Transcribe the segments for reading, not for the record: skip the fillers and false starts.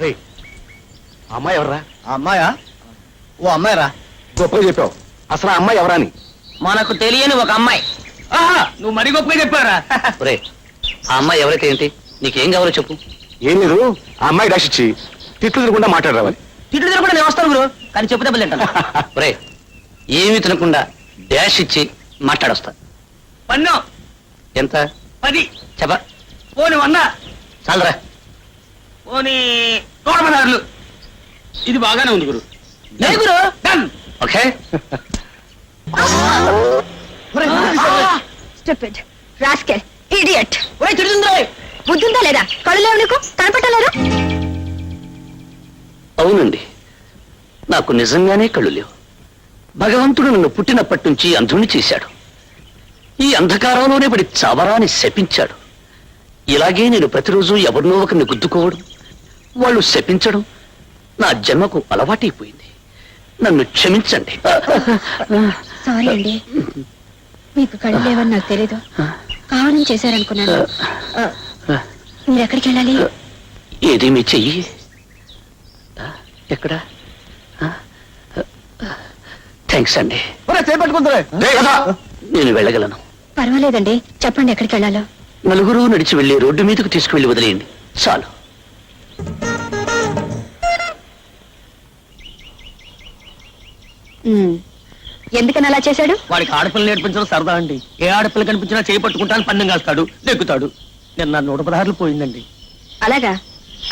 రేయ్, ఆ అమ్మాయి ఎవర్రా? ఆ అమ్మాయా? ఓ అమ్మాయిరా. గొప్పగా చెప్పావు. అసలు ఆ అమ్మాయి ఎవరా అని. మనకు తెలియని ఒక అమ్మాయి. నువ్వు మరీ గొప్పగా చెప్పారా? ఒరే, ఆ అమ్మాయి ఎవరైతే ఏంటి, నీకేం కావాలో చెప్పు. ఏం లేదు, ఆ అమ్మాయి డాష్ ఇచ్చి తిట్లు తినకుండా మాట్లాడరావాలి. తిట్లు తినకుండా నేను వస్తాను గురు, కానీ చెప్పు దెబ్బలు తింటాను. ఒరే, ఏమీ తినకుండా డాష్ ఇచ్చి మాట్లాడొస్తా. పన్ను ఎంత? 10. చెప్ప. పోని 100. చాలరా. పోని 116. ఇది బాగానే ఉంది గురు. లే గురు, done. Okay. Stupid rascal idiot. ఒరే తిడుతుందిరా. బుద్ధుందా లేదా? కళ్ళు లేవు నీకు? కనపట్టలేరు? అవునండి, నాకు నిజంగానే కళ్ళు లేవు. భగవంతుడు నన్ను పుట్టినప్పటి నుంచి అంధుణ్ణి చేశాడు. ఈ అంధకారంలోనే పడి చావరాని శపించాడు. ఇలాగే నేను ప్రతిరోజు ఎవరినో ఒకరిని గుద్దుకోవడం, వాళ్ళు శపించడం నా జన్మకు అలవాటైపోయింది. నన్ను క్షమించండి. సారీ అండి, మీకు కళ్ళు లేవని నాకు తెలీదు. కావడం చేశారనుకున్నాను. మీరు ఎక్కడికి వెళ్ళాలి? ఏది మీ చెయ్యి? ఎక్కడ? థ్యాంక్స్ అండి. చేపట్టుకుంటారే. రేయ్, కదా. నేను వెళ్ళగలను. పర్వాలేదండి, చెప్పండి ఎక్కడికి వెళ్ళాలో. నలుగురు నడిచి వెళ్ళి రోడ్డు మీదకు తీసుకువెళ్ళి వదిలేయండి చాలు. ఎందుకని అలా చేశాడు? వాడికి ఆడపిల్ల నేర్పించడం సరదా అండి. ఏ ఆడపిల్ల కనిపించినా చేయి పట్టుకుంటాను, పందెం కాస్తాడు, నెక్కుతాడు. నిన్న 116 పోయిందండి. అలాగా?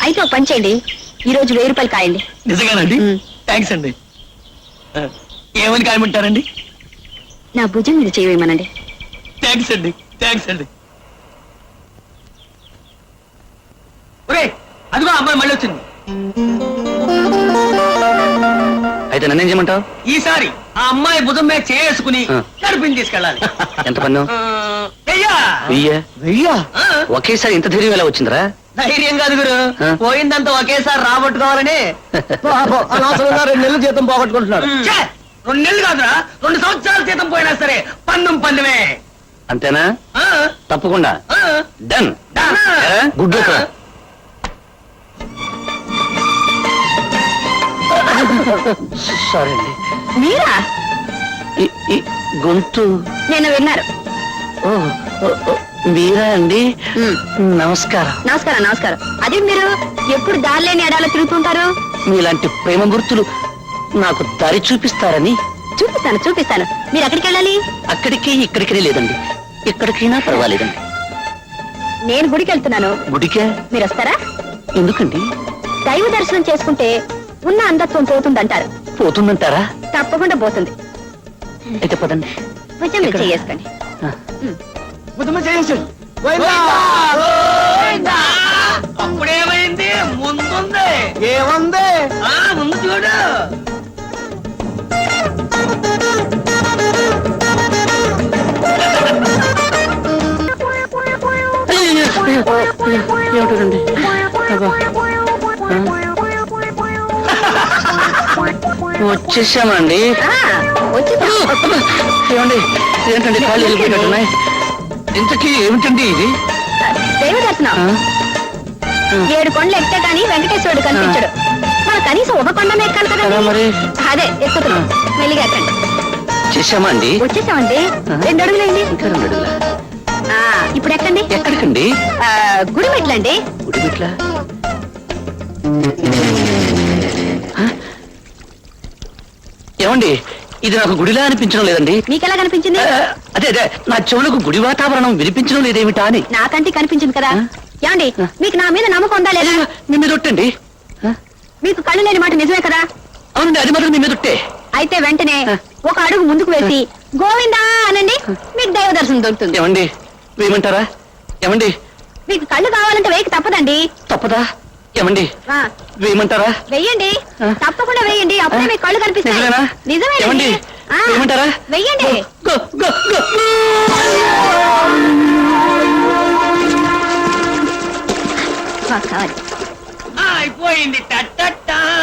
అయితే ఒక పని చేయండి, ఈ రోజు 1000 రూపాయలు కాయండి. నిజంగానండి? థ్యాంక్స్ అండి. ఏమని కాయమంటారండి? నా భుజం మీద చేయమనండి. థ్యాంక్స్ అండి, థ్యాంక్స్ అండి. ఒరే, అదిగో అమ్మాయి మళ్ళీ వచ్చింది. అయితే నన్నేం చేయమంటావు? ఈసారి ఆ అమ్మాయి భుజం మీద చేసుకుని కడుపుని తీసుకెళ్ళాలి. ఎంత పన్ను? వెయ్యా? ఒకేసారి ఇంత ధైర్యం ఎలా వచ్చిందిరా? ధైర్యం కాదు గురు, పోయిందంతా ఒకేసారి రాబట్టుకోవాలని. 2 నెలలు జీతం పోగొట్టుకుంటున్నాడు. 2 నెలలు కాదురా, 2 సంవత్సరాల జీతం పోయినా సరే పన్నుమే. అంతేనా? తప్పకుండా. డన్. Good luck. సారీ అండి. మీరా? గొంతు నేను విన్నారు. మీరా అండి? నమస్కారం. నమస్కారం నమస్కారం. అదే మీరు ఎప్పుడు దారిలేని ఎడాలో తిరుగుతుంటారు? మీలాంటి ప్రేమ గుర్తులు నాకు దారి చూపిస్తారని. చూపిస్తాను చూపిస్తాను. మీరు ఎక్కడికి వెళ్ళాలి? అక్కడికి ఇక్కడికి లేదండి, ఎక్కడికైనా పర్వాలేదండి. నేను గుడికి వెళ్తున్నాను. గుడికే? మీరు వస్తారా? ఎందుకండి? దైవ దర్శనం చేసుకుంటే ఉన్న అంధత్వం పోతుందంటారు. పోతుందంటారా? తప్పకుండా పోతుంది. అయితే పదండి. కొంచెం మీరు చేసుకోండి. అప్పుడేమైంది? ముందుంది. ఏముంది? ముందు చూడు. ఏమిటండి? వచ్చేసామండి. ఏమండి, ఏంటండి కాళ్ళు వెళ్ళిపోయినట్టున్నాయి? ఇంతకీ ఏమిటండి ఇది? దైవ దర్శనం. 7 కొండలు ఎక్కితే కానీ వెంకటేశ్వరుడు కనిపించడు. మన కనీసం ఒక కొండ ఎక్కాలి కదా మరి. అదే ఎక్కుతున్నాం. మెల్లిగా ఎక్కండి. చేసామా అండి? వచ్చేసామండి. 2 అడుగులండి. ఇంకా 2 అడుగులా? ఇప్పుడు ఎక్కండి. ఎక్కడికండి? గుడి మెట్లండి. గుడి మెట్లా? ఏమండి, ఇది నాకు గుడిలా అనిపించడం లేదండి. మీకెలా కనిపించింది? అదే అదే, నా చెవులకు గుడి వాతావరణం వినిపించడం లేదేమిటా అని. నాకంటే కనిపించింది కదా. ఏమండి, మీకు నా మీద నమ్మకం ఉందా లేదా? మీ మీద ఒట్టండి. మీకు కళ్ళు లేని మాట నిజమే కదా? అవునండి, అది మాత్రం మీ మీద ఒట్టే. అయితే వెంటనే ఒక అడుగు ముందుకు వేసి గోవిందా అనండి, మీకు దైవ దర్శనం దొరుకుతుంది. ఏమండి, వేయమంటారా? ఏమండి, మీకు కళ్ళు కావాలంటే వేయక తప్పదండి. తప్పదా? ఏమండి, వేయమంటారా? వెయ్యండి, తప్పకుండా వెయ్యండి. అప్పుడే మీకు కళ్ళు కనిపిస్తాయి. నిజమేనా? నిజమే. ఏమండి, వేయమంటారా? వెయ్యండి. Go go go. కావాలి. అయిపోయింది.